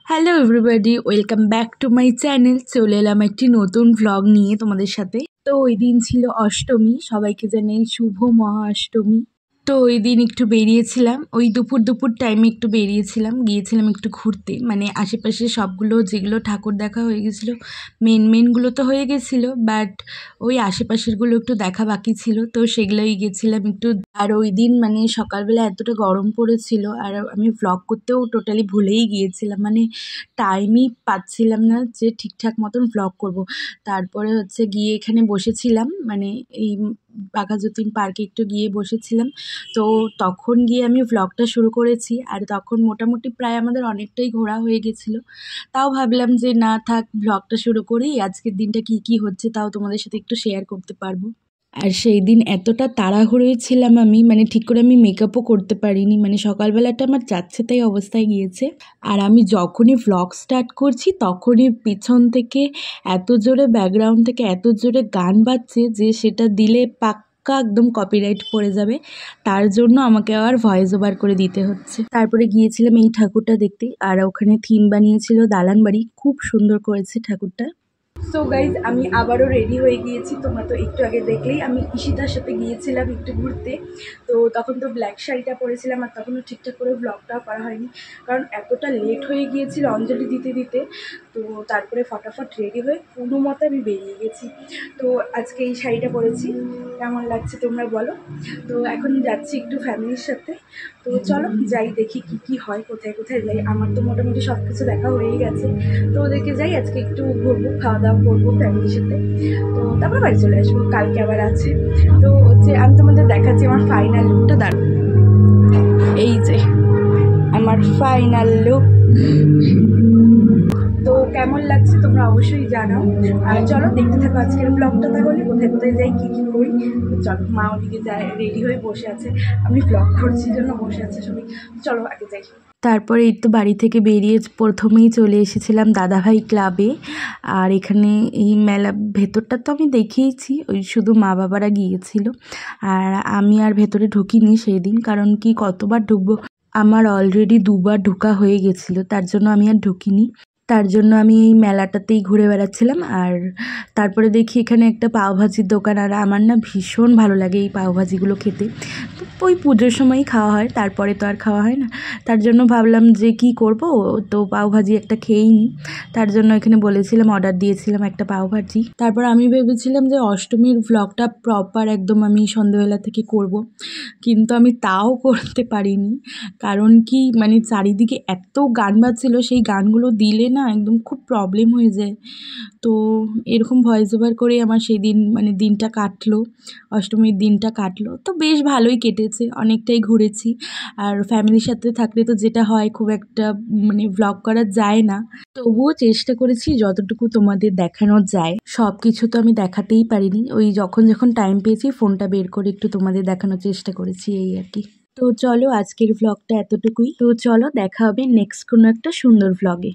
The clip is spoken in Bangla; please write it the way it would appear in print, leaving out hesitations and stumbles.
Hello everybody, welcome back to my channel. চলে এলাম একটি নতুন ভ্লগ নিয়ে তোমাদের সাথে। তো ওই দিন ছিল অষ্টমী, সবাইকে জানাই শুভ মহা অষ্টমী। তো ওই দিন একটু বেরিয়েছিলাম, ওই দুপুর টাইমে একটু গিয়েছিলাম একটু ঘুরতে, মানে আশেপাশে সবগুলো যেগুলো ঠাকুর দেখা হয়ে গেছিলো, মেনগুলো তো হয়ে গেছিলো, বাট ওই আশেপাশেরগুলো একটু দেখা বাকি ছিল, তো সেগুলোই গেছিলাম একটু। আর ওই দিন মানে সকালবেলা এতটা গরম পড়েছিল, আর আমি ভ্লগ করতেও টোটালি ভুলেই গিয়েছিলাম, মানে টাইমই পাচ্ছিলাম না যে ঠিকঠাক মতন ভ্লগ করব। তারপরে হচ্ছে গিয়ে এখানে বসেছিলাম, মানে এই বাঘাযতীন পার্কে একটু গিয়ে বসেছিলাম। তো তখন গিয়ে আমি ভ্লগটা শুরু করেছি, আর তখন মোটামুটি প্রায় আমাদের অনেকটাই ঘোরা হয়ে গেছিলো। তাও ভাবলাম যে না থাক, ভ্লগটা শুরু করি, আজকের দিনটা কি হচ্ছে তাও তোমাদের সাথে একটু শেয়ার করতে পারবো। আর সেই দিন এতটা তাড়াহুড়োয় ছিলাম আমি, মানে ঠিক করে আমি মেকআপও করতে পারিনি, মানে সকালবেলাটা আমার যাচ্ছে তাই অবস্থায় গিয়েছে। আর আমি যখনই ভ্লগ স্টার্ট করছি তখনই পিছন থেকে এত জোরে, ব্যাকগ্রাউন্ড থেকে এত জোরে গান বাজছে যে সেটা দিলে পাক্কা একদম কপিরাইট পড়ে যাবে। তার জন্য আমাকে আবার ভয়েস ওভার করে দিতে হচ্ছে। তারপরে গিয়েছিলাম এই ঠাকুরটা দেখতে, আর ওখানে থিম বানিয়েছিল দালান বাড়ি, খুব সুন্দর করেছে ঠাকুরটা। সো গাইজ, আমি আবারও রেডি হয়ে গিয়েছি। তোমরা তো একটু আগে দেখলেই আমি ঈশিতার সাথে গিয়েছিলাম একটু ঘুরতে। তো তখন তো ব্ল্যাক শাড়িটা পরেছিলাম, আর তখনও ঠিকঠাক করে ভ্লগটাও করা হয়নি, কারণ এতটা লেট হয়ে গিয়েছিল অঞ্জলি দিতে। তো তারপরে ফটাফট রেডি হয়ে কোনো মতে আমি বেরিয়ে গেছি। তো আজকে এই শাড়িটা পরেছি, কেমন লাগছে তোমরা বলো। তো এখন যাচ্ছি একটু ফ্যামিলির সাথে। তো চলো যাই, দেখি কি হয়, কোথায় যাই। আমার তো মোটামুটি সব কিছু দেখা হয়েই গেছে, তো ওদেরকে যাই, আজকে একটু ঘুরবো, খাওয়া দাওয়া করবো ফ্যামিলির সাথে। তো তারপর বাড়ি চলে আসবো, কালকে আবার আছে। তো হচ্ছে আমি তোমাদের দেখাচ্ছি আমার ফাইনাল লুকটা। দাঁড়ো, এই যে আমার ফাইনাল লুক। তো কেমন লাগছে তোমরা অবশ্যই জানাও, আর চলো দেখতে থাকো আজকের ব্লগটা। তাহলে কোথায় যাই, কি করি, চলো। মা ওদিকে যায়, রেডি হয়ে বসে আছে, আমি ব্লগ করছি জন্য বসে আছে সবাই। চলো আগে যাই। তারপরে এই তো বাড়ি থেকে বেরিয়ে প্রথমেই চলে এসেছিলাম দাদাভাই ক্লাবে। আর এখানে এই মেলা ভেতরটা তো আমি দেখিয়েছি, ওই শুধু মা বাবারা গিয়েছিল, আর আমি আর ভেতরে ঢুকিনি সেই দিন, কারণ কি কতবার ঢুকবো, আমার অলরেডি দুবার ঢোকা হয়ে গেছিলো, তার জন্য আমি আর ঢুকিনি। তার জন্য আমি এই মেলাটাতেই ঘুরে বেড়াচ্ছিলাম। আর তারপরে দেখি এখানে একটা পাওভাজির দোকান, আর আমার না ভীষণ ভালো লাগে এই পাওভাজিগুলো খেতে। তো ওই পুজোর সময়ই খাওয়া হয়, তারপরে তো আর খাওয়া হয় না। তার জন্য ভাবলাম যে কি করব, তো পাওভাজি একটা খেয়েই নিই। তার জন্য এখানে বলেছিলাম, অর্ডার দিয়েছিলাম একটা পাওভাজি। তারপর আমি ভেবেছিলাম যে অষ্টমীর ভ্লগটা প্রপার একদম আমি সন্ধ্যেবেলা থেকে করব, কিন্তু আমি তাও করতে পারিনি। কারণ কি, মানে চারিদিকে এত গান বাজছিল, সেই গানগুলো দিলে না একদম খুব প্রবলেম হয়ে যায়। তো এরকম ভয়েস ওভার করে আমার সেই দিন, মানে দিনটা কাটলো, অষ্টমীর দিনটা কাটলো। তো বেশ ভালোই কেটেছে, অনেকটাই ঘুরেছি। আর ফ্যামিলির সাথে থাকলে তো যেটা হয়, খুব একটা মানে ভ্লগ করা যায় না, তবুও চেষ্টা করেছি যতটুকু তোমাদের দেখানো যায়। সব কিছু তো আমি দেখাতেই পারিনি, ওই যখন টাইম পেয়েছি ফোনটা বের করে একটু তোমাদের দেখানোর চেষ্টা করেছি, এই আর কি। তো চলো আজকের ভ্লগটা এতটুকুই। তো চলো দেখা হবে নেক্সট কোনো একটা সুন্দর ভ্লগে।